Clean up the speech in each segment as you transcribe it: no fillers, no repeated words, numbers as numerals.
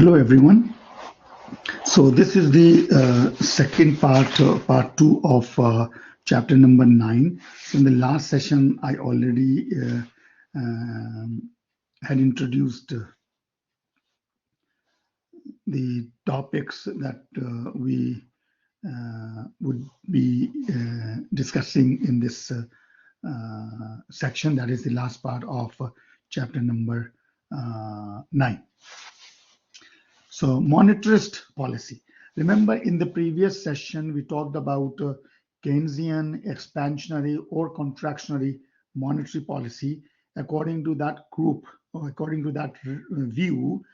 Hello everyone. So this is the second part two of chapter number 9. So in the last session, I already had introduced the topics that we would be discussing in this section. That is the last part of chapter number 9. So monetarist policy. Remember in the previous session, we talked about Keynesian, expansionary or contractionary monetary policy. According to that group, or according to that view,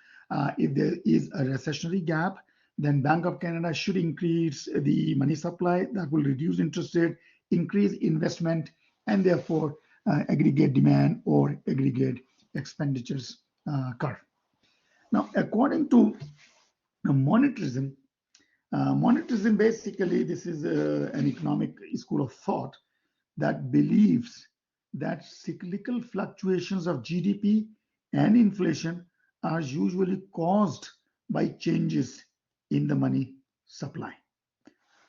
if there is a recessionary gap, then Bank of Canada should increase the money supply. That will reduce interest rate, increase investment, and therefore aggregate demand or aggregate expenditures curve. Now, according to monetarism, monetarism basically, this is an economic school of thought that believes that cyclical fluctuations of GDP and inflation are usually caused by changes in the money supply.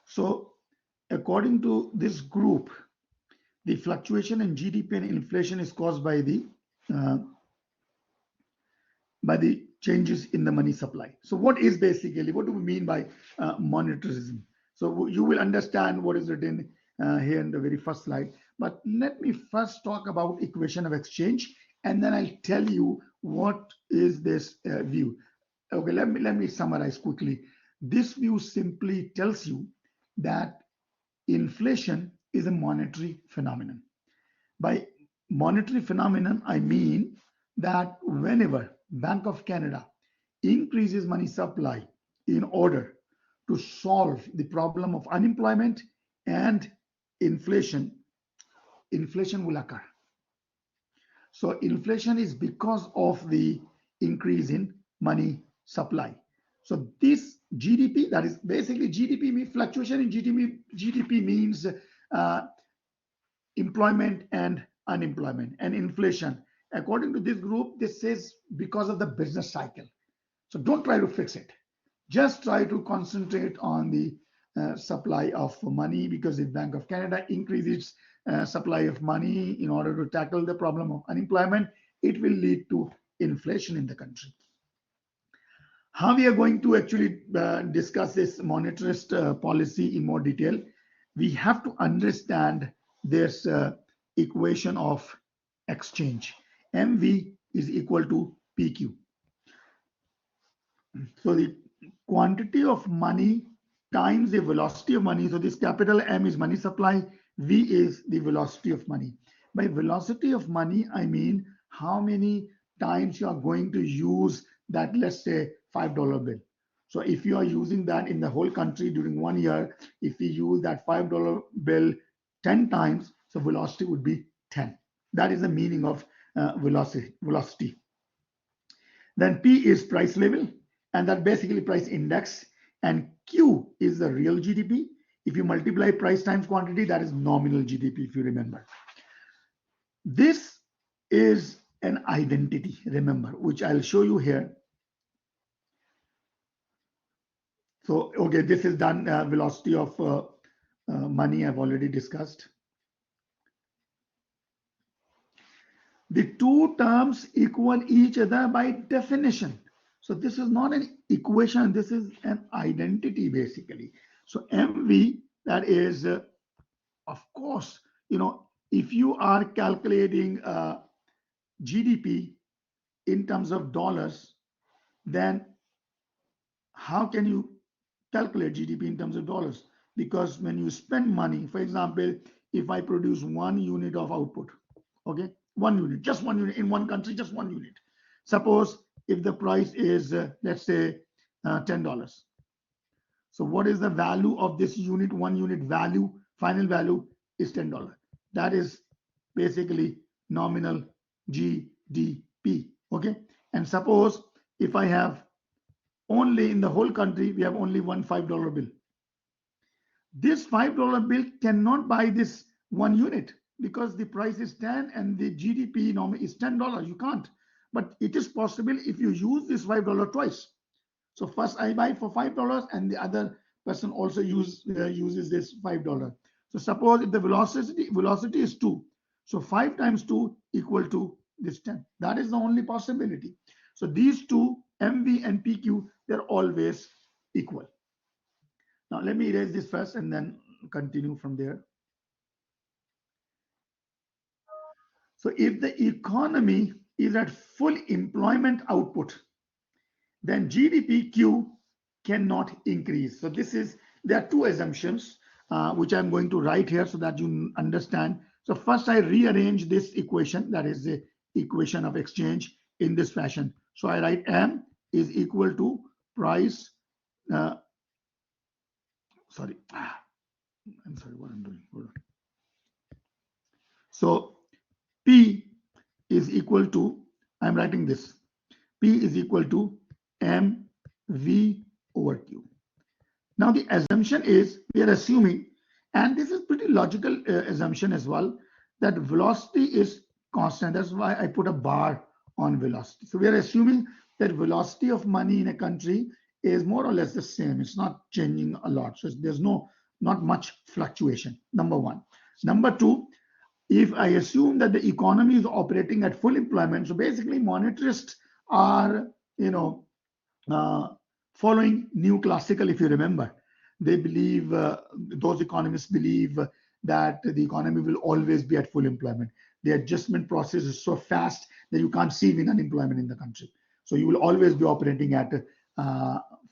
So, according to this group, the fluctuation in GDP and inflation is caused by the changes in the money supply. So what do we mean by monetarism? So you will understand what is written here in the very first slide. But let me first talk about equation of exchange, and then I'll tell you what is this view. Okay, let me summarize quickly. This view simply tells you that inflation is a monetary phenomenon. By monetary phenomenon, I mean that whenever Bank of Canada increases money supply in order to solve the problem of unemployment and inflation will occur. So inflation is because of the increase in money supply. So this GDP, that is basically GDP means fluctuation in GDP means employment and unemployment, and inflation. According to this group, this is because of the business cycle. So don't try to fix it. Just try to concentrate on the supply of money, because if Bank of Canada increases supply of money in order to tackle the problem of unemployment, it will lead to inflation in the country. How we are going to actually discuss this monetarist policy in more detail, we have to understand this equation of exchange. MV is equal to PQ. So the quantity of money times the velocity of money. So this capital M is money supply, V is the velocity of money. By velocity of money, I mean how many times you are going to use that, let's say, $5 bill. So if you are using that in the whole country during 1 year, if you use that $5 bill 10 times, so velocity would be 10. That is the meaning of velocity. Then P is price level, and that basically price index, and Q is the real GDP. If you multiply price times quantity, that is nominal GDP, if you remember. This is an identity, remember, which I'll show you here. So, okay, this is done velocity of money I've already discussed. The two terms equal each other by definition. So this is not an equation, this is an identity basically. So MV, that is, of course, if you are calculating GDP in terms of dollars, then how can you calculate GDP in terms of dollars? Because when you spend money, for example, if I produce 1 unit of output, okay, 1 unit, just 1 unit in one country, just 1 unit. Suppose if the price is, let's say, $10. So what is the value of this unit? 1 unit value, final value is $10. That is basically nominal GDP, okay? And suppose if I have only in the whole country, we have only one $5 bill. This $5 bill cannot buy this 1 unit, because the price is 10 and the GDP is $10. You can't. But it is possible if you use this $5 twice. So first I buy for $5 and the other person also uses this $5. So suppose if the velocity is 2, so 5 times 2 equal to this 10. That is the only possibility. So these two, MV and PQ, they're always equal. Now let me erase this first and then continue from there. So if the economy is at full employment output, then GDP-Q cannot increase. So there are two assumptions which I'm going to write here so that you understand. So first I rearrange this equation, that is the equation of exchange, in this fashion. So I write M is equal to price, I'm sorry what I'm doing, hold on. So P is equal to, I'm writing this, P is equal to MV over Q. Now the assumption is, we are assuming, and this is pretty logical assumption as well, that velocity is constant. That's why I put a bar on velocity. So we are assuming that velocity of money in a country is more or less the same. It's not changing a lot. So there's not much fluctuation, number one. Number two, if I assume that the economy is operating at full employment, so basically monetarists are, following new classical, if you remember. They believe, those economists believe that the economy will always be at full employment. The adjustment process is so fast that you can't see even unemployment in the country. So you will always be operating at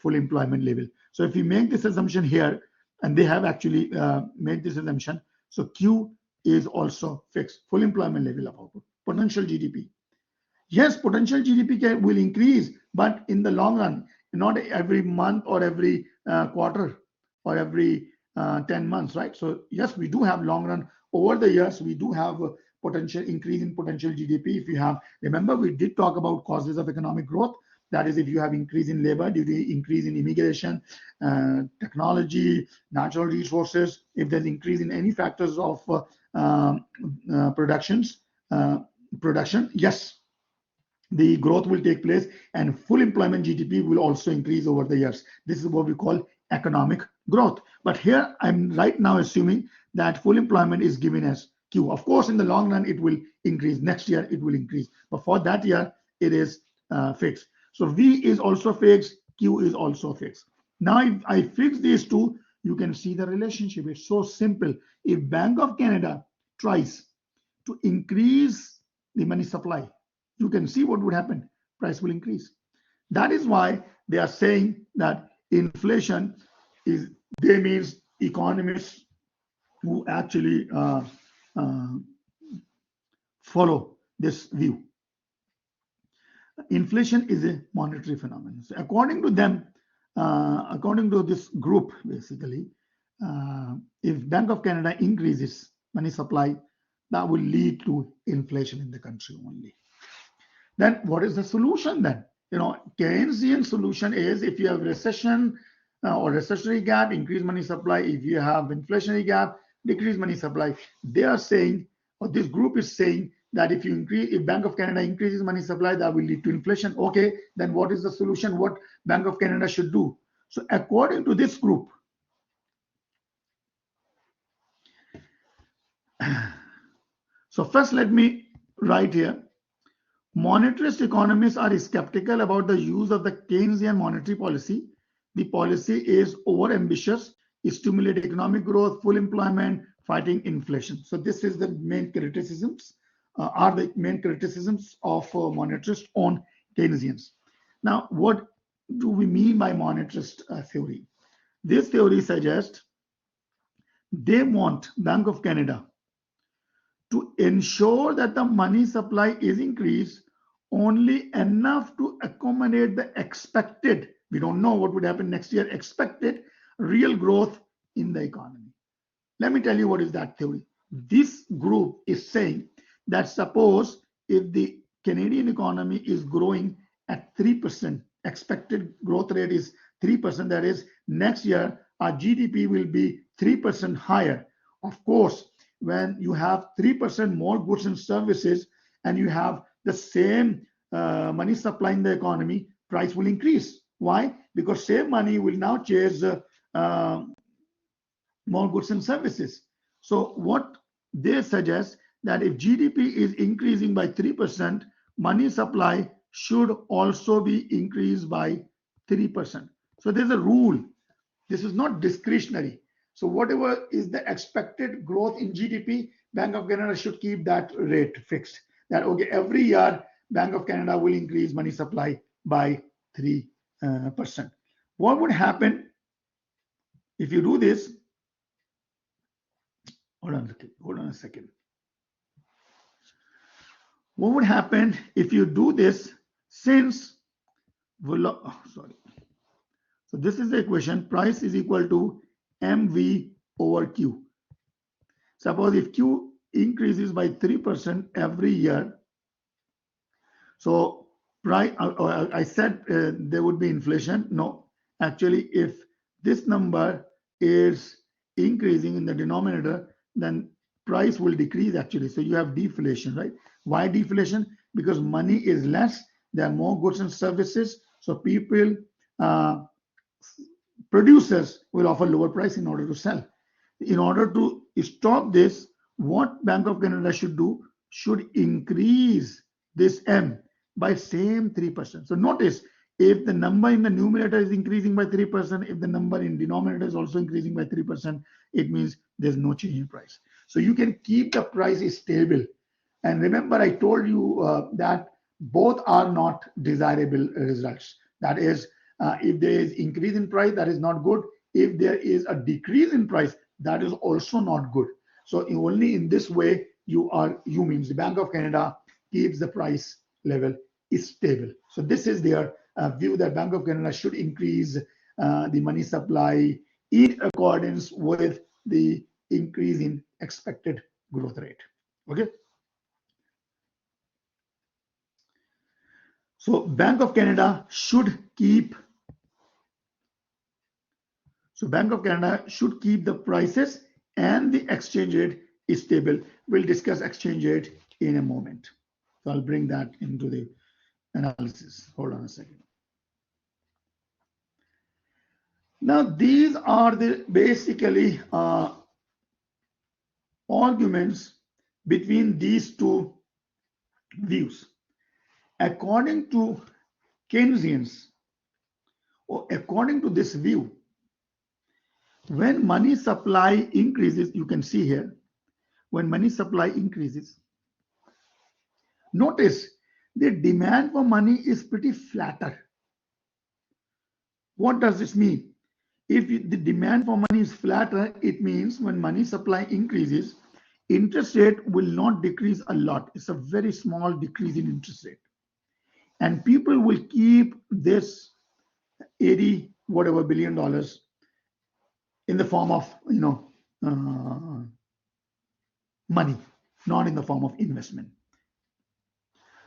full employment level. So if you make this assumption here, and they have actually made this assumption, so Q is also fixed, full employment level of output. Potential GDP. Yes, potential GDP will increase, but in the long run, not every month or every quarter or every 10 months, right? So yes, we do have long run. Over the years, we do have a potential increase in potential GDP. If you have, remember, we did talk about causes of economic growth. That is, if you have increase in labor due to increase in immigration, technology, natural resources, if there's increase in any factors of production, yes, the growth will take place and full employment GDP will also increase over the years. This is what we call economic growth. But here I'm right now assuming that full employment is given as Q. Of course, in the long run, it will increase. Next year, it will increase. But for that year, it is fixed. So V is also fixed. Q is also fixed. Now, if I fix these two, you can see the relationship. It's so simple. If Bank of Canada tries to increase the money supply, you can see what would happen. Price will increase. That is why they are saying that inflation is, they means economists who actually follow this view. Inflation is a monetary phenomenon. So according to them, according to this group, basically, if Bank of Canada increases money supply, that will lead to inflation in the country only. Then what is the solution then? Keynesian solution is, if you have recession or recessionary gap, increase money supply. If you have inflationary gap, decrease money supply. They are saying, or this group is saying, that if Bank of Canada increases money supply, that will lead to inflation. Okay, then what is the solution? What Bank of Canada should do? So according to this group, so first let me write here, monetarist economists are skeptical about the use of the Keynesian monetary policy. The policy is overambitious, stimulate economic growth, full employment, fighting inflation. So this is the main criticisms, are the main criticisms of monetarists on Keynesians. Now, what do we mean by monetarist theory? This theory suggests they want Bank of Canada to ensure that the money supply is increased only enough to accommodate the expected, we don't know what would happen next year, expected real growth in the economy. Let me tell you what is that theory. This group is saying that suppose if the Canadian economy is growing at 3%, expected growth rate is 3%, that is next year our GDP will be 3% higher. Of course, when you have 3% more goods and services and you have the same money supply in the economy, price will increase. Why? because save money will now chase more goods and services. So what they suggest that if GDP is increasing by 3%, money supply should also be increased by 3%. So there's a rule. This is not discretionary. So whatever is the expected growth in GDP, Bank of Canada should keep that rate fixed. That okay, every year Bank of Canada will increase money supply by 3%. What would happen if you do this? Hold on a second. What would happen if you do this since, sorry. So this is the equation, price is equal to MV over Q. Suppose if Q increases by 3% every year, so price, I said there would be inflation. No, actually, if this number is increasing in the denominator, then price will decrease actually. So you have deflation, right? Why deflation? Because money is less, there are more goods and services. So people, producers will offer lower price in order to sell. In order to stop this, what Bank of Canada should do, should increase this M by same 3%. So notice, if the number in the numerator is increasing by 3%, if the number in denominator is also increasing by 3%, it means there's no change in price. So you can keep the price stable. And remember, I told you that both are not desirable results. That is, if there is increase in price, that is not good. If there is a decrease in price, that is also not good. So only in this way you means the Bank of Canada keeps the price level stable. So this is their view, that Bank of Canada should increase the money supply in accordance with the increase in expected growth rate. Okay. So Bank of Canada should keep the prices and the exchange rate stable. We'll discuss exchange rate in a moment. So I'll bring that into the analysis. Hold on a second. Now these are the basically arguments between these two views. According to Keynesians, or according to this view, when money supply increases, you can see here, when money supply increases, notice the demand for money is pretty flatter. What does this mean? If the demand for money is flatter, it means when money supply increases, interest rate will not decrease a lot. It's a very small decrease in interest rate. And people will keep this 80 whatever billion dollars in the form of money, not in the form of investment.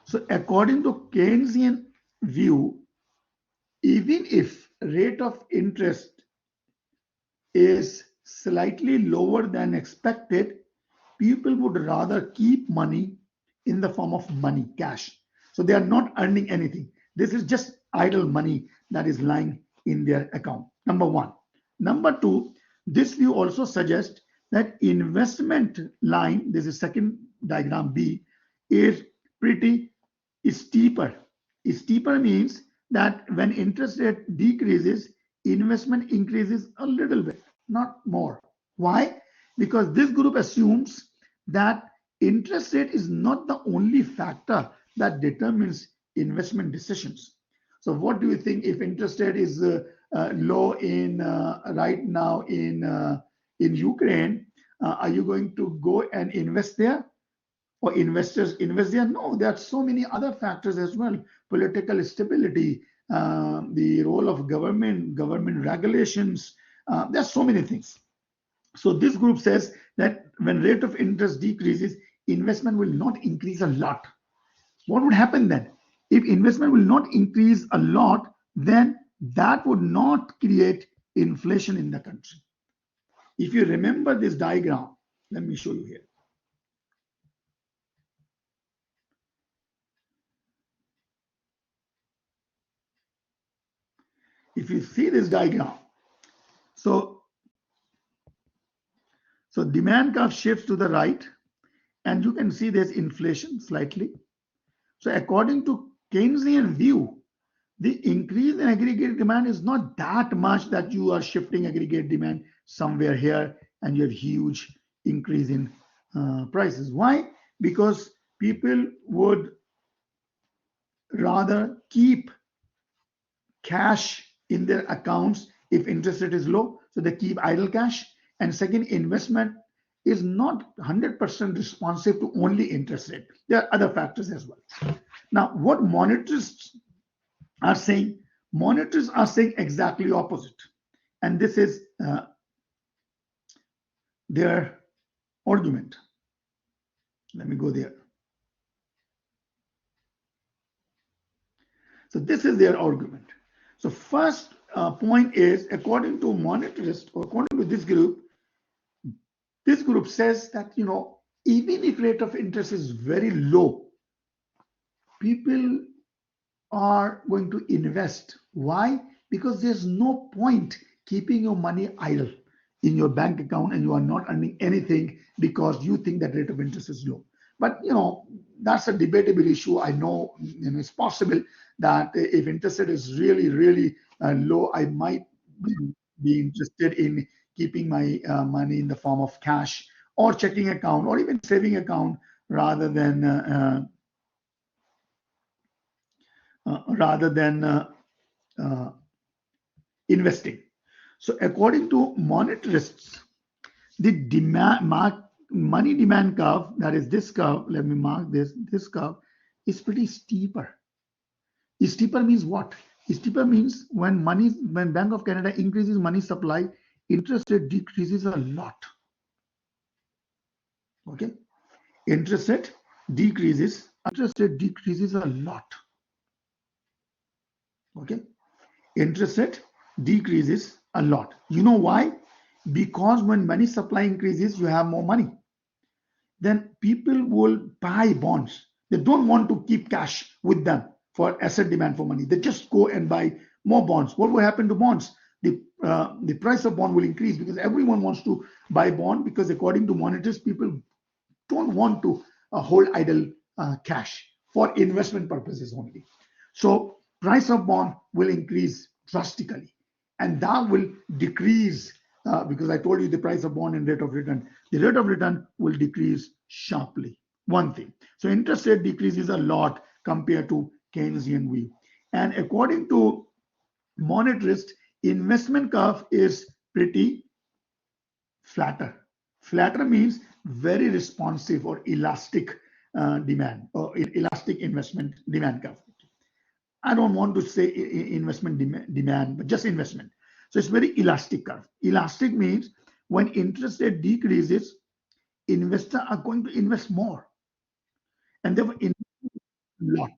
So according to Keynesian view, even if rate of interest is slightly lower than expected, people would rather keep money in the form of money, cash. So they are not earning anything. This is just idle money that is lying in their account. Number one. Number two, this view also suggests that investment line, this is second diagram B, is pretty steeper. Steeper means that when interest rate decreases, investment increases a little bit, not more. Why? Because this group assumes that interest rate is not the only factor that determines investment decisions. So what do you think if interest rate is low in right now in Ukraine? Are you going to go and invest there? Or investors invest there? No, there are so many other factors as well. Political stability, the role of government regulations. There are so many things. So this group says that when rate of interest decreases, investment will not increase a lot. What would happen then? If investment will not increase a lot, then that would not create inflation in the country. If you remember this diagram, let me show you here. if you see this diagram, so demand curve shifts to the right, and you can see there's inflation slightly. So according to Keynesian view, the increase in aggregate demand is not that much that you are shifting aggregate demand somewhere here and you have huge increase in prices. Why? Because people would rather keep cash in their accounts if interest rate is low, so they keep idle cash. And second, investment is not 100% responsive to only interest rate. There are other factors as well. Now, what monetarists are saying exactly opposite, and this is their argument. Let me go there. So this is their argument. So first point is, according to monetarists, or according to this group says that, even if rate of interest is very low, people are going to invest. Why? Because there's no point keeping your money idle in your bank account and you are not earning anything because you think that rate of interest is low. But that's a debatable issue. I know, it's possible that if interest rate is really, really low, I might be interested in keeping my money in the form of cash or checking account or even saving account rather than investing. So according to monetarists, the money demand curve, that is this curve, let me mark this curve, is pretty steeper. Steeper means what? Steeper means when Bank of Canada increases money supply, interest rate decreases a lot. Okay, interest rate decreases a lot. Okay, interest rate decreases a lot. You know why? Because when money supply increases, you have more money. Then people will buy bonds. They don't want to keep cash with them for asset demand for money. They just go and buy more bonds. What will happen to bonds? The price of bond will increase because everyone wants to buy bond, because according to monetarists, people don't want to hold idle cash for investment purposes only. So price of bond will increase drastically, and that will decrease because I told you the price of bond and rate of return. The rate of return will decrease sharply. One thing. So interest rate decreases a lot compared to Keynesian view. And according to monetarist, investment curve is pretty flatter. Flatter means very responsive or elastic demand or elastic investment demand curve. I don't want to say investment demand, but just investment. So it's very elastic curve. Elastic means when interest rate decreases, investors are going to invest more, and they will invest a lot.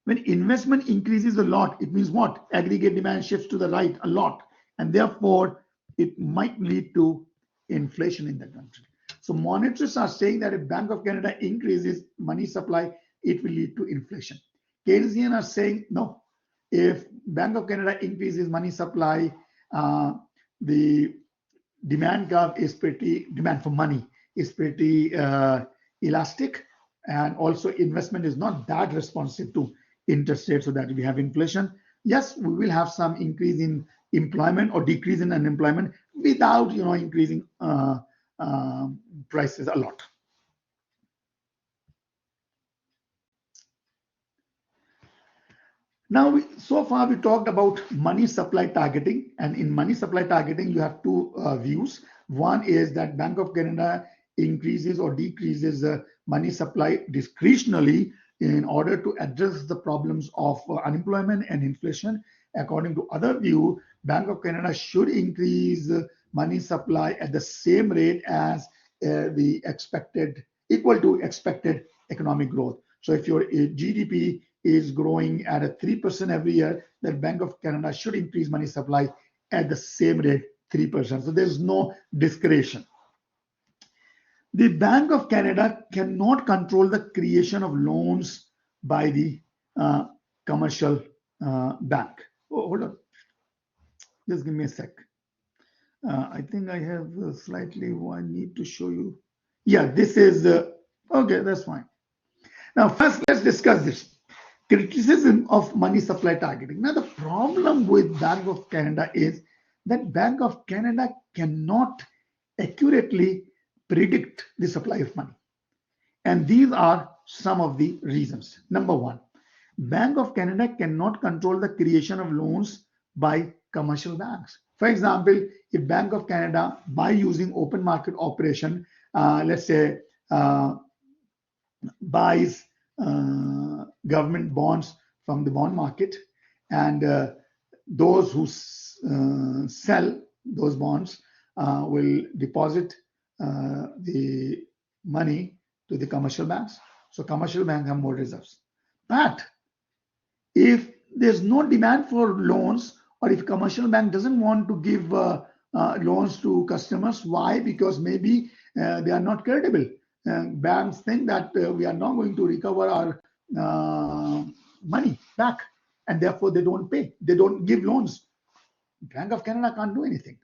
When investment increases a lot, it means what? Aggregate demand shifts to the right a lot, and therefore it might lead to inflation in the country. So monetarists are saying that if Bank of Canada increases money supply, it will lead to inflation. Keynesians are saying no. If Bank of Canada increases money supply, the demand curve is demand for money is pretty elastic, and also investment is not that responsive to interest rates, so that we have inflation. Yes, we will have some increase in employment or decrease in unemployment without increasing prices a lot. Now, so far we talked about money supply targeting, and in money supply targeting, you have two views. One is that Bank of Canada increases or decreases money supply discretionally in order to address the problems of unemployment and inflation. According to other view, Bank of Canada should increase money supply at the same rate as equal to expected economic growth. So if your GDP is growing at a 3% every year, that Bank of Canada should increase money supply at the same rate, 3%. So there's no discretion. The Bank of Canada cannot control the creation of loans by the commercial bank. Oh, hold on. Just give me a sec. I think I have slightly, I need to show you. Yeah, this is, okay, that's fine. Now, first, let's discuss this. Criticism of money supply targeting. Now, the problem with Bank of Canada is that Bank of Canada cannot accurately predict the supply of money. And these are some of the reasons. Number one, Bank of Canada cannot control the creation of loans by commercial banks. For example, if Bank of Canada, by using open market operation, let's say buys government bonds from the bond market, and those who sell those bonds will deposit the money to the commercial banks. So commercial banks have more reserves. But if there's no demand for loans, or if commercial bank doesn't want to give loans to customers, why? Because maybe they are not credible. Banks think that we are not going to recover our money back, and therefore they don't pay. They don't give loans. Bank of Canada can't do anything.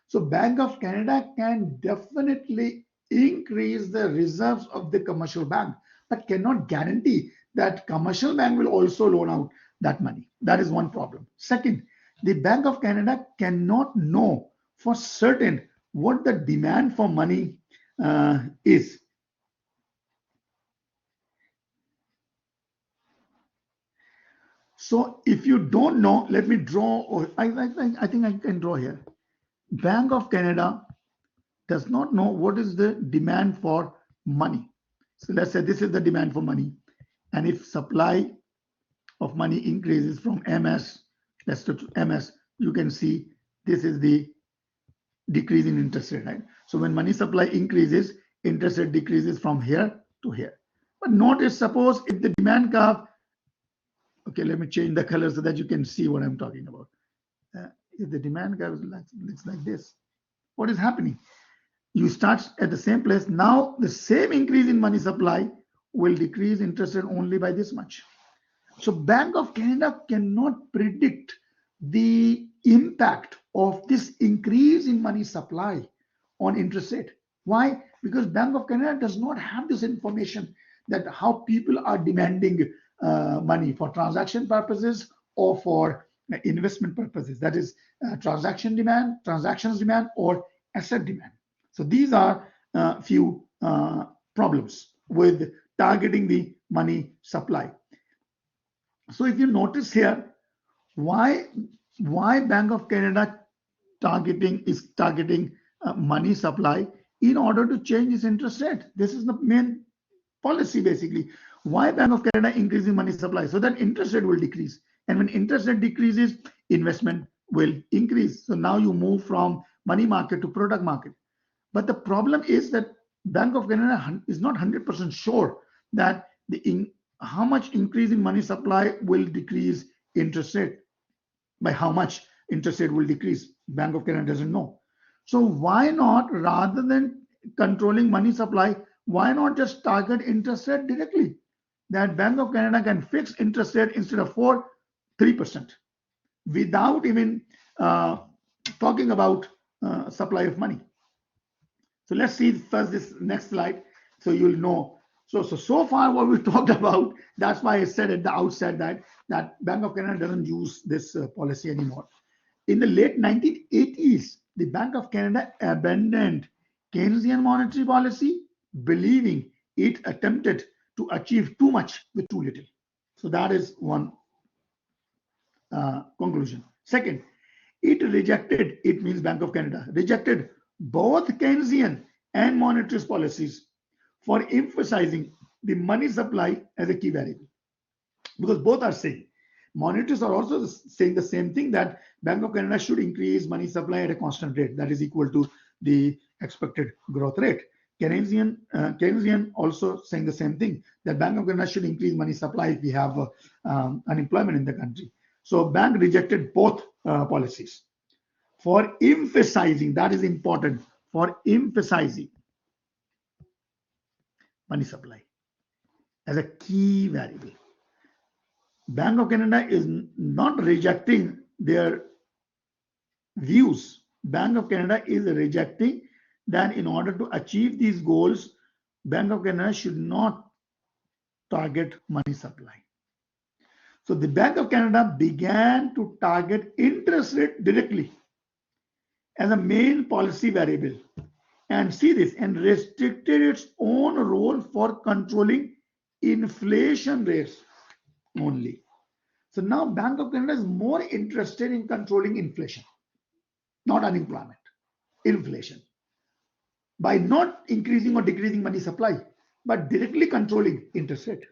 So Bank of Canada can definitely increase the reserves of the commercial bank, but cannot guarantee that commercial bank will also loan out that money. That is one problem. Second, the Bank of Canada cannot know for certain what the demand for money is. So if you don't know, let me draw, or I think I can draw here. Bank of Canada does not know what is the demand for money. So let's say this is the demand for money. And if supply of money increases from MS, let's go to MS, you can see this is the decrease in interest rate, right? So when money supply increases, interest rate decreases from here to here. But notice, suppose if the demand curve, okay, let me change the color so that you can see what I'm talking about. If the demand curve looks like this, what is happening? You start at the same place. Now the same increase in money supply will decrease interest rate only by this much. So Bank of Canada cannot predict the impact of this increase in money supply on interest rate. Why? Because Bank of Canada does not have this information that how people are demanding money for transaction purposes or for investment purposes. That is transactions demand, or asset demand. So these are few problems with targeting the money supply. So if you notice here, why Bank of Canada is targeting money supply in order to change its interest rate. This is the main policy basically. Why Bank of Canada increasing money supply? So that interest rate will decrease. And when interest rate decreases, investment will increase. So now you move from money market to product market. But the problem is that Bank of Canada is not 100% sure that how much increase in money supply will decrease interest rate. By how much interest rate will decrease, Bank of Canada doesn't know. So why not, rather than controlling money supply, why not just target interest rate directly? That Bank of Canada can fix interest rate instead of 3% without even talking about supply of money. So let's see first this next slide, so you'll know. So far what we talked about, that's why I said at the outset that Bank of Canada doesn't use this policy anymore. In the late 1980s, the Bank of Canada abandoned Keynesian monetary policy, believing it attempted to achieve too much with too little. So that is one conclusion. Second, it means Bank of Canada rejected both Keynesian and monetarist policies for emphasizing the money supply as a key variable. Because both are saying, monetarists are also saying the same thing, that Bank of Canada should increase money supply at a constant rate that is equal to the expected growth rate. Keynesian also saying the same thing, that Bank of Canada should increase money supply if we have unemployment in the country. So bank rejected both policies for emphasizing, that is important, for emphasizing money supply as a key variable. Bank of Canada is not rejecting their views, Bank of Canada is rejecting that in order to achieve these goals, Bank of Canada should not target money supply. So the Bank of Canada began to target interest rate directly as a main policy variable, and see this, and restricted its own role for controlling inflation rates only. So now Bank of Canada is more interested in controlling inflation, not unemployment, inflation, by not increasing or decreasing money supply, but directly controlling interest rate.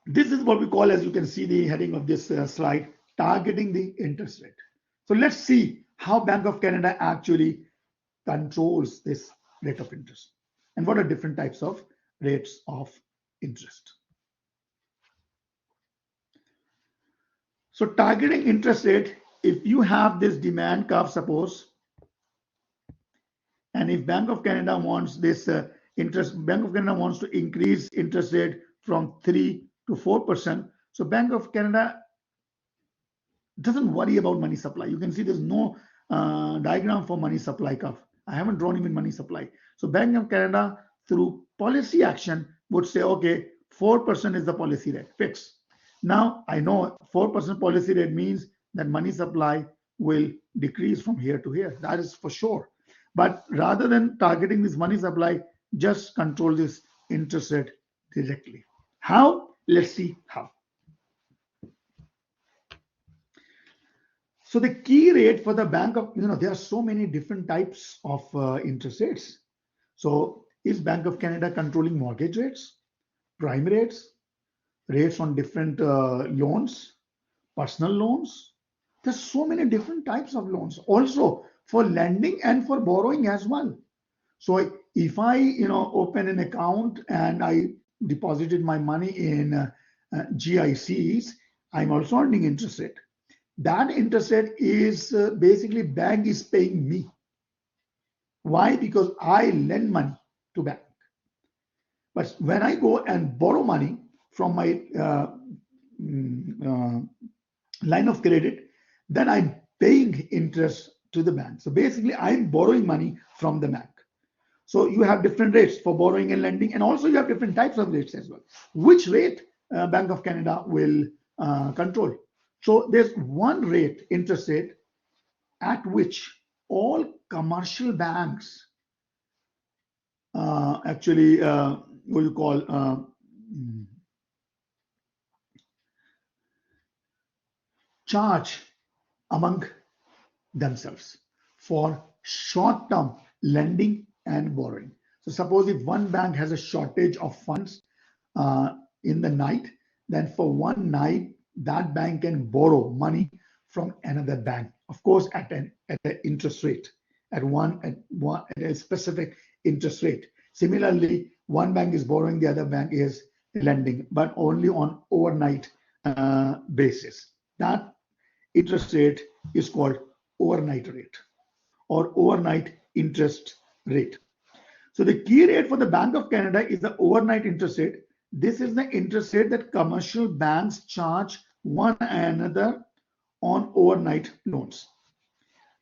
This is what we call, as you can see the heading of this slide, targeting the interest rate. So let's see how Bank of Canada actually controls this rate of interest and what are different types of rates of interest. So targeting interest rate, if you have this demand curve, suppose, and if Bank of Canada wants this Bank of Canada wants to increase interest rate from 3 to 4%. So Bank of Canada doesn't worry about money supply. You can see there's no diagram for money supply curve. I haven't drawn even money supply. So Bank of Canada, through policy action, would say, okay, 4% is the policy rate, fixed. Now I know 4% policy rate means that money supply will decrease from here to here. That is for sure. But rather than targeting this money supply, just control this interest rate directly. How? Let's see how. So the key rate for the Bank of, there are so many different types of interest rates. So is Bank of Canada controlling mortgage rates, prime rates, rates on different loans, personal loans? There's so many different types of loans. Also for lending and for borrowing as well. So if I, open an account and I deposited my money in GICs, I'm also earning interest rate. That interest rate is basically bank is paying me. Why? Because I lend money to bank. But when I go and borrow money from my line of credit, then I'm paying interest to the bank. So basically, I'm borrowing money from the bank. So you have different rates for borrowing and lending, and also you have different types of rates as well. Which rate Bank of Canada will control? So there's one rate, interest rate, at which all commercial banks actually, what you call, charge among themselves for short-term lending and borrowing. So suppose if one bank has a shortage of funds in the night, then for one night, that bank can borrow money from another bank, of course, at an interest rate, at a specific interest rate. Similarly, one bank is borrowing, the other bank is lending, but only on overnight basis. That interest rate is called overnight rate or overnight interest rate. So the key rate for the Bank of Canada is the overnight interest rate. This is the interest rate that commercial banks charge one another on overnight loans.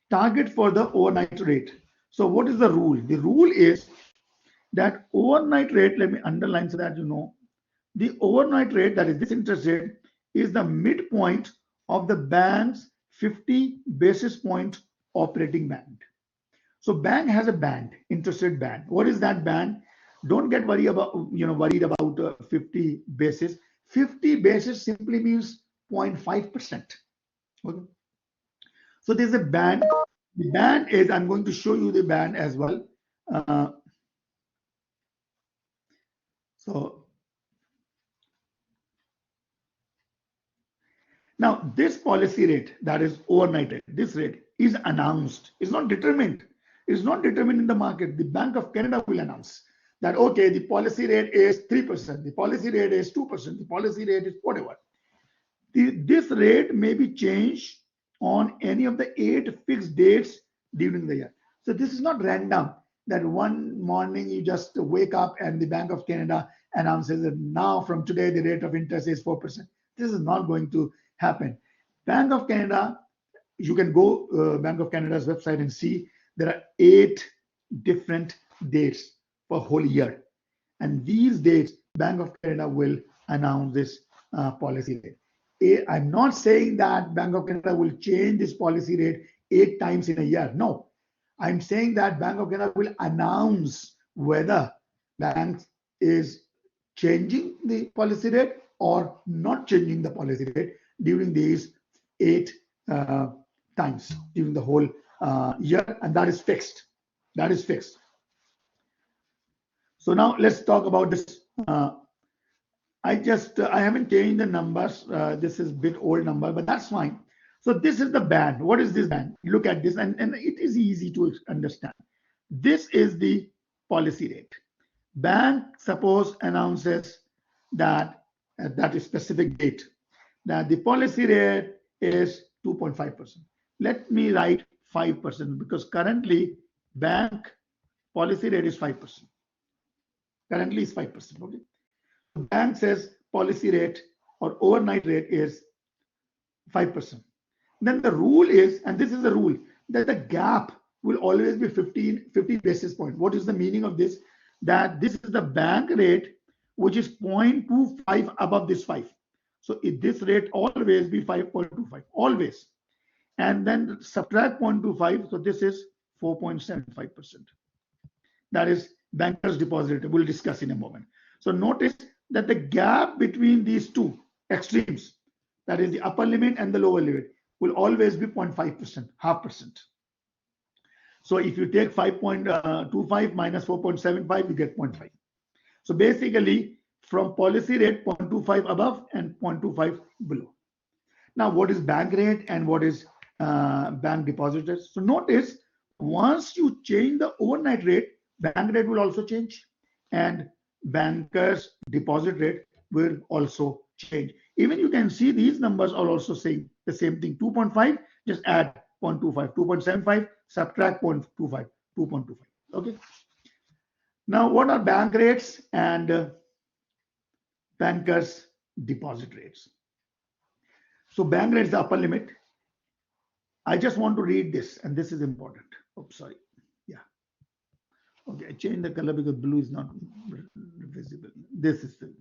Target for the overnight rate. So what is the rule? The rule is that overnight rate, let me underline so that you know, the overnight rate, that is this interest rate, is the midpoint of the bank's 50 basis point operating band. So bank has a band, interest rate band. What is that band? Don't get worried about 50 basis. 50 basis simply means 0.5%. Okay. So there's a band. The band is, I'm going to show you the band as well. So now this policy rate, that is overnight rate, this rate is announced. It's not determined. It's not determined in the market. The Bank of Canada will announce that, okay, the policy rate is 3%, the policy rate is 2%, the policy rate is whatever. This rate may be changed on any of the 8 fixed dates during the year. So this is not random, that one morning you just wake up and the Bank of Canada announces that now from today the rate of interest is 4%. This is not going to happen. Bank of Canada you can go Bank of Canada's website and see there are 8 different dates for whole year. And these dates, Bank of Canada will announce this policy rate. I'm not saying that Bank of Canada will change this policy rate 8 times in a year. No, I'm saying that Bank of Canada will announce whether bank is changing the policy rate or not changing the policy rate during these 8 times during the whole year, and that is fixed. That is fixed. So now let's talk about this. I haven't changed the numbers. This is a bit old number, but that's fine. So this is the band. What is this band? Look at this, and it is easy to understand. This is the policy rate. Bank suppose announces that at that specific date that the policy rate is 2.5%. Let me write 5% because currently bank policy rate is 5%. Currently is 5%. Okay. Bank says policy rate or overnight rate is 5%. Then the rule is, and this is the rule, that the gap will always be 50 basis points. What is the meaning of this? That this is the bank rate, which is 0.25 above this 5. So if this rate always be 5.25, always. And then subtract 0.25, so this is 4.75%. That is banker's deposit rate. We'll discuss in a moment. So notice that the gap between these two extremes, that is the upper limit and the lower limit, will always be 0.5%, half percent. So if you take 5.25 minus 4.75, you get 0.5. So basically, from policy rate 0.25 above and 0.25 below. Now, what is bank rate and what is bank deposit rate? So notice, once you change the overnight rate, bank rate will also change, and banker's deposit rate will also change. Even you can see these numbers are also saying the same thing. 2.5, just add 0.25. 2.75, subtract 0.25, 2.25. Okay. Now, what are bank rates and bankers' deposit rates? So bank rate is the upper limit. I just want to read this, and this is important. Oops, sorry. Yeah. Okay, I changed the color because blue is not visible. This is the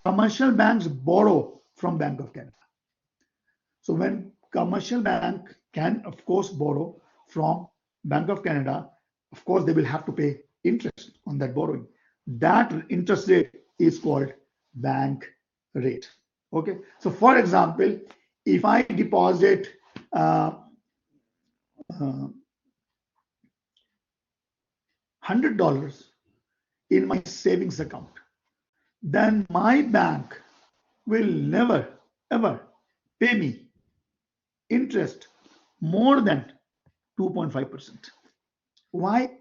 commercial banks borrow from Bank of Canada. So when commercial bank can, of course, borrow from Bank of Canada, of course, they will have to pay interest on that borrowing. That interest rate is called bank rate. Okay. So for example, if I deposit $100 in my savings account, then my bank will never ever pay me interest more than 2.5%. Why?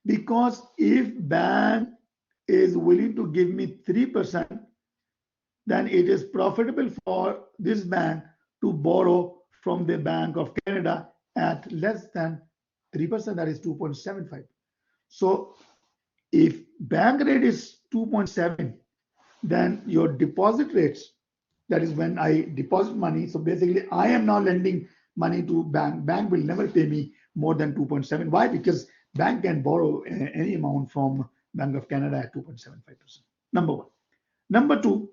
Because if bank is willing to give me 3%, then it is profitable for this bank to borrow from the Bank of Canada at less than 3%, that is 2.75. So if bank rate is 2.7, then your deposit rates, that is when I deposit money, so basically I am now lending money to bank. Bank will never pay me more than 2.7. Why? Because bank can borrow any amount from Bank of Canada at 2.75%. Number one. Number two,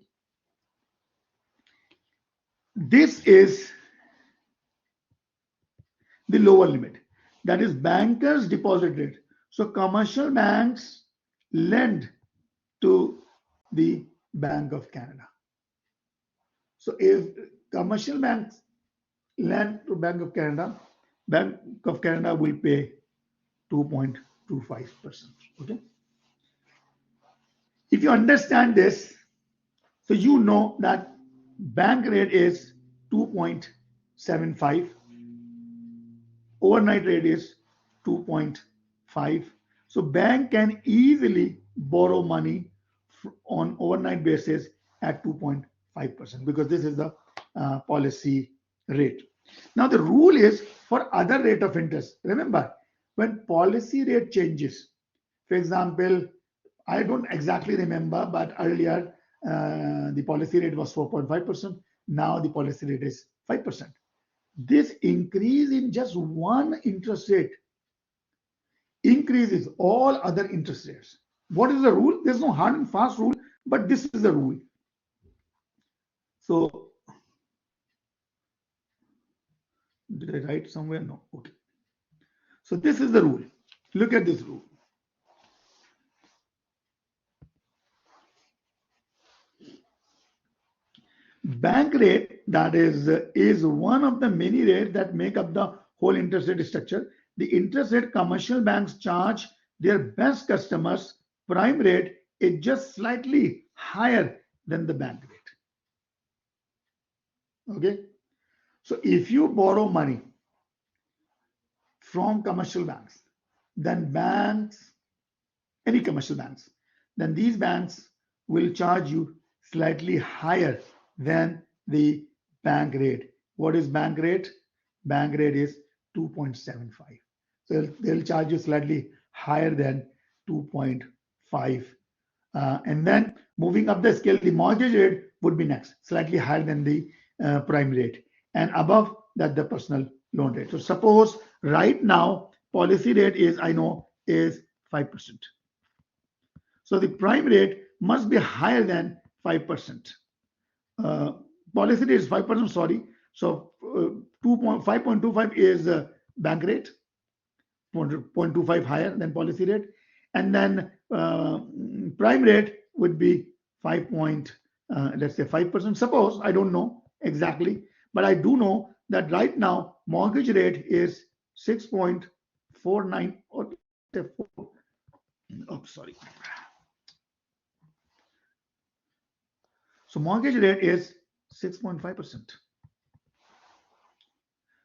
this is the lower limit. That is bankers' deposit rate. So commercial banks lend to the Bank of Canada. So if commercial banks lend to Bank of Canada will pay 2.25%. Okay. If you understand this, so you know that bank rate is 2.75, overnight rate is 2.5. So bank can easily borrow money on overnight basis at 2.5% because this is the policy rate. Now the rule is for other rate of interest. Remember, when policy rate changes, for example, I don't exactly remember, but earlier the policy rate was 4.5%. Now the policy rate is 5%. this increase in just one interest rate increases all other interest rates. What is the rule? There's no hard and fast rule, but this is the rule. So, did I write somewhere? No. Okay. So this is the rule. Look at this rule. Bank rate, that is one of the many rates that make up the whole interest rate structure. The interest rate commercial banks charge their best customers, prime rate, is just slightly higher than the bank rate. Okay. So if you borrow money from commercial banks, then any commercial banks, then these banks will charge you slightly higher than the bank rate. What is bank rate? Bank rate is 2.75. So they'll charge you slightly higher than 2.5. And then moving up the scale, the mortgage rate would be next, slightly higher than the prime rate. And above that, the personal loan rate. So suppose right now, policy rate is, I know, is 5%. So the prime rate must be higher than 5%. Policy rate is 5%, sorry. So 5.25 is bank rate, 0.25 higher than policy rate. And then prime rate would be let's say 5%. Suppose, I don't know exactly, but I do know that right now mortgage rate is 6.49 or sorry. So mortgage rate is 6.5%.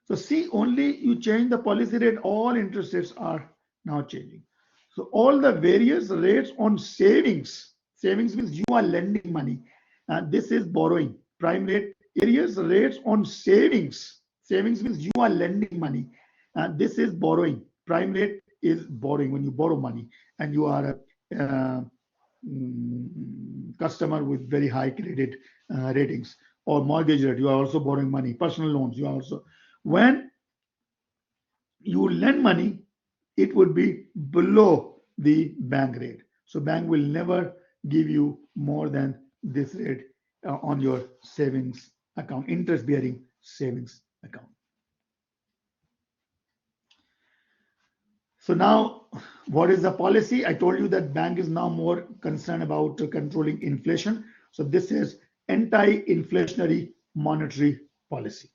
So see, only you change the policy rate, all interest rates are now changing. So all the various rates on savings means you are lending money. This is borrowing. Prime rate, various rates on savings means you are lending money. This is borrowing. Prime rate is borrowing, when you borrow money and you are a customer with very high credit ratings. Or mortgage rate, you are also borrowing money. Personal loans, you are also. When you lend money, it would be below the bank rate. So bank will never give you more than this rate on your savings account, interest-bearing savings account. So now, what is the policy? I told you that bank is now more concerned about controlling inflation. So this is anti-inflationary monetary policy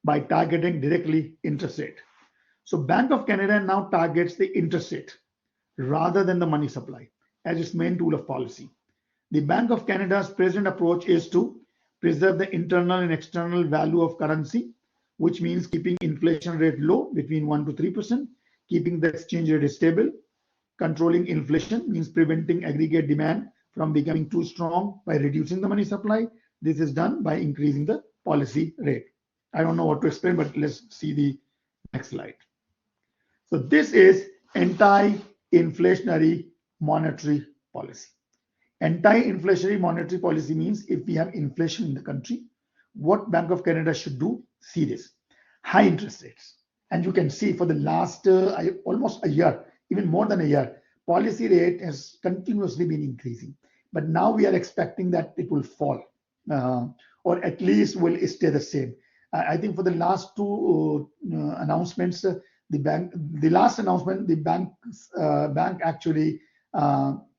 by targeting directly interest rate. So Bank of Canada now targets the interest rate rather than the money supply as its main tool of policy. The Bank of Canada's present approach is to preserve the internal and external value of currency, which means keeping inflation rate low between 1 to 3%, keeping the exchange rate stable. Controlling inflation means preventing aggregate demand from becoming too strong by reducing the money supply. This is done by increasing the policy rate. I don't know what to explain, but let's see the next slide. So this is anti-inflationary monetary policy. Anti-inflationary monetary policy means if we have inflation in the country, what Bank of Canada should do? See this. High interest rates. And you can see for the last almost a year, even more than a year, policy rate has continuously been increasing. But now we are expecting that it will fall, or at least will stay the same. I think for the last two announcements, the last announcement, the bank actually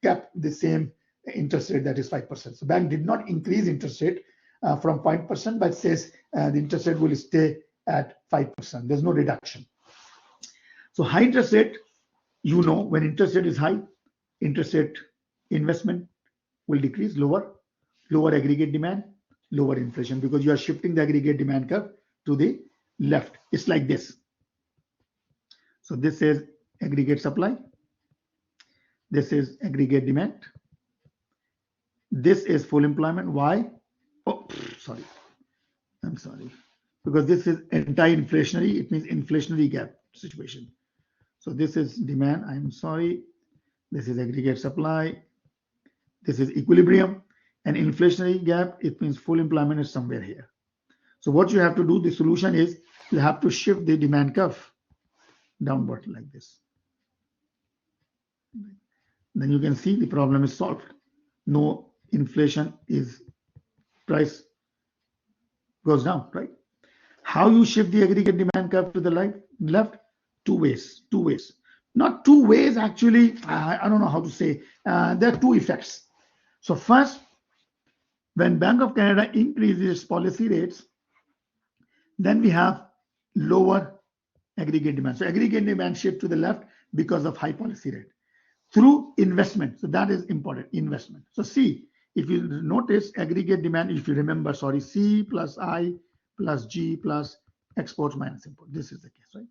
kept the same interest rate, that is 5%. So bank did not increase interest rate from 5%, but says the interest rate will stay at 5%. There's no reduction. So high interest rate, you know, when interest rate is high, interest rate investment will decrease, lower aggregate demand, lower inflation, because you are shifting the aggregate demand curve to the left. It's like this. So this is aggregate supply. This is aggregate demand. This is full employment. Why? Oh, sorry. I'm sorry. Because this is anti-inflationary. It means inflationary gap situation. So this is demand. I'm sorry. This is aggregate supply. This is equilibrium. And inflationary gap, it means full employment is somewhere here. So what you have to do, the solution is you have to shift the demand curve downward like this. Then you can see the problem is solved. No inflation is, price goes down, right? How you shift the aggregate demand curve to the left? Two ways. Not two ways, actually. I don't know how to say. There are two effects. So first, when Bank of Canada increases its policy rates, then we have lower aggregate demand. So aggregate demand shift to the left because of high policy rate through investment. So that is important, investment. So C, if you notice aggregate demand, if you remember, sorry, C plus I plus G plus exports minus import. This is the case, right?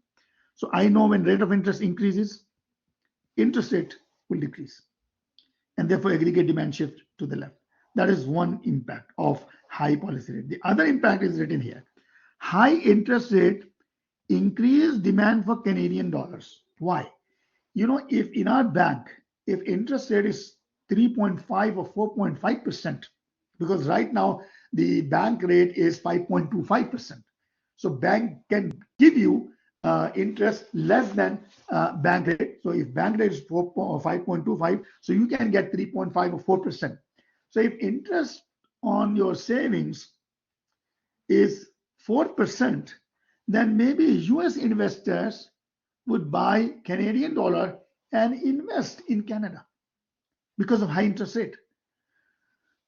So I know when rate of interest increases, interest rate will decrease. And therefore aggregate demand shift to the left. That is one impact of high policy rate. The other impact is written here. High interest rate increase demand for Canadian dollars. Why? You know, if in our bank, if interest rate is 3.5 or 4.5%, because right now the bank rate is 5.25%. So bank can give you interest less than bank rate. So if bank rate is 4 or 5.25, so you can get 3.5 or 4%. So if interest on your savings is 4%, then maybe US investors would buy Canadian dollar and invest in Canada because of high interest rate.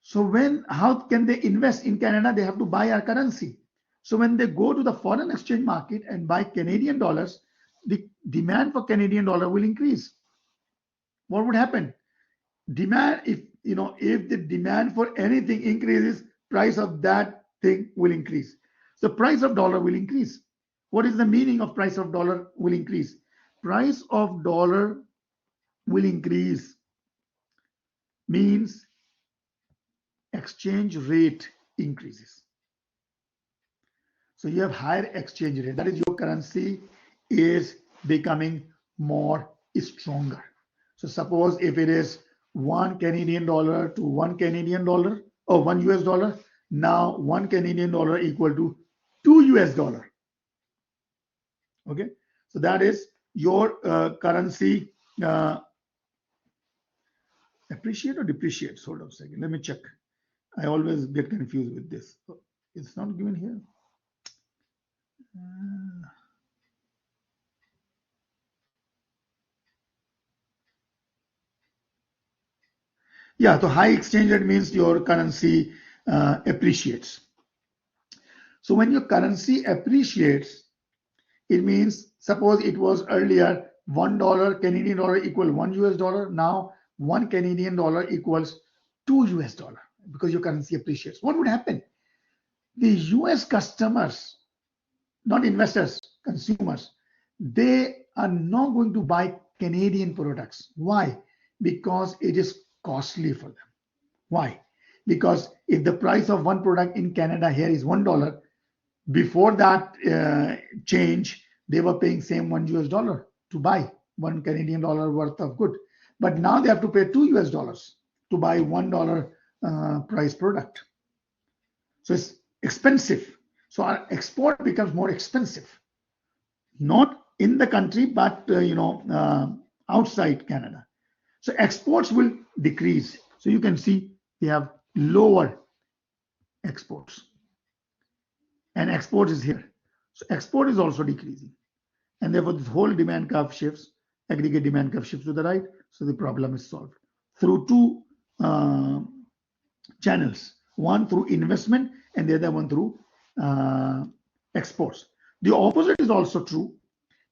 So how can they invest in Canada? They have to buy our currency. So when they go to the foreign exchange market and buy Canadian dollars, the demand for Canadian dollar will increase. What would happen? Demand, if the demand for anything increases, price of that thing will increase. So price of dollar will increase. What is the meaning of price of dollar will increase? Price of dollar will increase means exchange rate increases. So you have higher exchange rate. That is, your currency is becoming more stronger. So suppose if it is 1 Canadian dollar to 1 Canadian dollar or 1 US dollar, now 1 Canadian dollar equal to 2 US dollar. Okay, so that is your currency appreciate or depreciate. Hold on a second. Let me check. I always get confused with this. It's not given here. Yeah, so high exchange rate means your currency appreciates. So when your currency appreciates, it means, suppose it was earlier $1 Canadian dollar equal 1 US dollar. Now 1 Canadian dollar equals 2 US dollar because your currency appreciates. What would happen? The US customers, not investors, consumers, they are not going to buy Canadian products. Why? Because it is costly for them. Why? Because if the price of one product in Canada here is $1, before that change, they were paying same 1 US dollar to buy 1 Canadian dollar worth of good. But now they have to pay 2 US dollars to buy $1 price product. So it's expensive. So our export becomes more expensive, not in the country, but outside Canada. So exports will decrease. So you can see we have lower exports, and export is here. So export is also decreasing, and therefore this whole demand curve shifts, aggregate demand curve shifts to the right. So the problem is solved through two channels, one through investment and the other one through exports. The opposite is also true.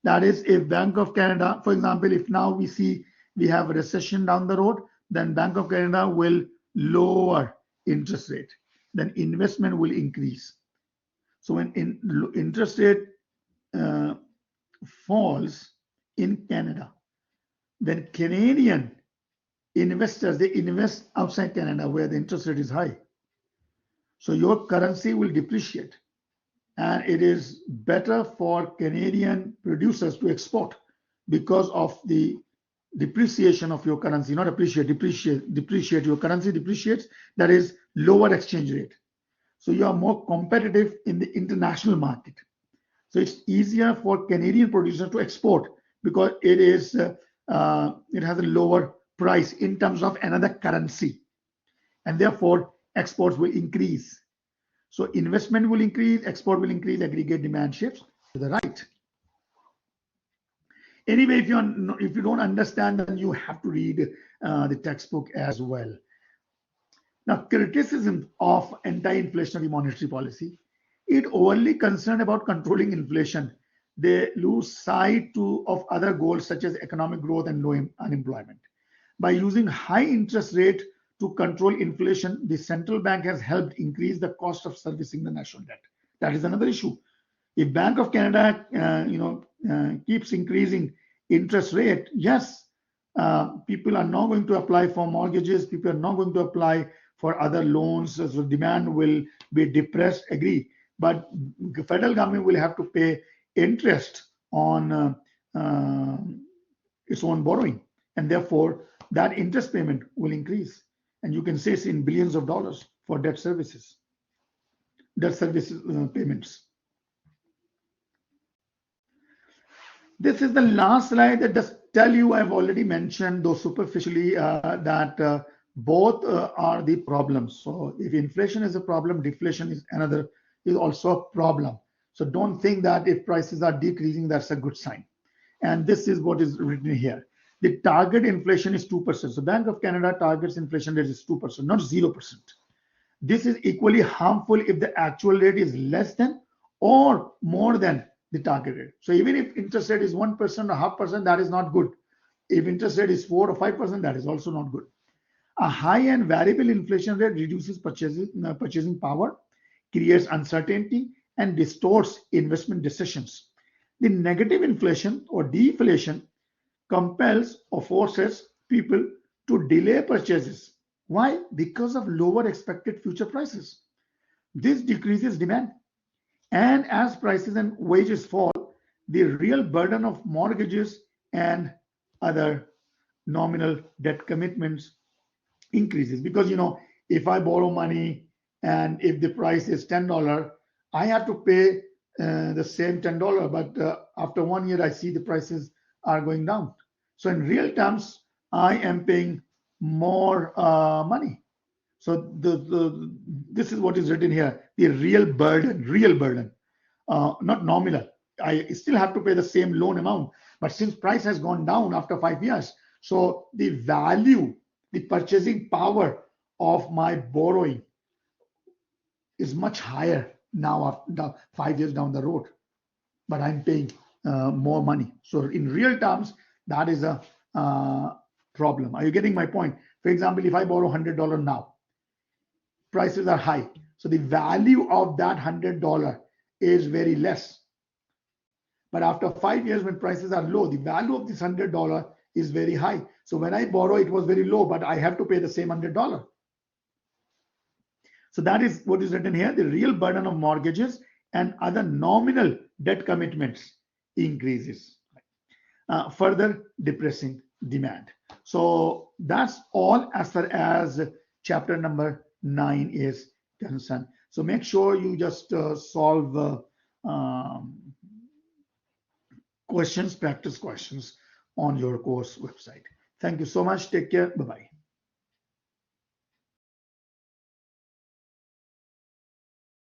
That is, if Bank of Canada, for example, if now we see we have a recession down the road, then Bank of Canada will lower interest rate, then investment will increase. So when interest rate falls in Canada, then Canadian investors, they invest outside Canada where the interest rate is high. So your currency will depreciate, and it is better for Canadian producers to export because of the depreciation of your currency, not appreciate, depreciate. Your currency depreciates, that is lower exchange rate. So you are more competitive in the international market. So it's easier for Canadian producers to export because it has a lower price in terms of another currency, and therefore exports will increase. So investment will increase, export will increase, aggregate demand shifts to the right. Anyway, if you don't understand, then you have to read the textbook as well. Now, criticism of anti-inflationary monetary policy, it overly concerned about controlling inflation. They lose sight of other goals such as economic growth and low unemployment. By using high interest rate to control inflation, the central bank has helped increase the cost of servicing the national debt. That is another issue. If Bank of Canada, keeps increasing interest rate, yes, people are not going to apply for mortgages. People are not going to apply for other loans. So demand will be depressed. Agree, but the federal government will have to pay interest on its own borrowing, and therefore that interest payment will increase. And you can say it's in billions of dollars for debt services payments. This is the last slide that does tell you, I've already mentioned, though superficially, that both are the problems. So if inflation is a problem, deflation is also a problem. So don't think that if prices are decreasing, that's a good sign. And this is what is written here. The target inflation is 2%. So Bank of Canada targets inflation rate is 2%, not 0%. This is equally harmful if the actual rate is less than or more than the target rate. So even if interest rate is 1% or 0.5%, that is not good. If interest rate is 4 or 5%, that is also not good. A high and variable inflation rate reduces purchasing power, creates uncertainty, and distorts investment decisions. The negative inflation or deflation compels or forces people to delay purchases. Why? Because of lower expected future prices. This decreases demand. And as prices and wages fall, the real burden of mortgages and other nominal debt commitments increases. Because, if I borrow money and if the price is $10, I have to pay the same $10. But after 1 year, I see the prices are going down. So in real terms, I am paying more money. So this is what is written here: the real burden, not nominal. I still have to pay the same loan amount, but since price has gone down after 5 years, so the value, the purchasing power of my borrowing is much higher now after 5 years down the road, but I'm paying more money. So in real terms, that is a problem. Are you getting my point? For example, if I borrow $100 now, prices are high. So the value of that $100 is very less. But after 5 years, when prices are low, the value of this $100 is very high. So when I borrow, it was very low, but I have to pay the same $100. So that is what is written here: the real burden of mortgages and other nominal debt commitments increases, further depressing demand. So that's all as far as chapter number 9 is concerned. So make sure you just solve practice questions on your course website. Thank you so much. Take care. Bye-bye.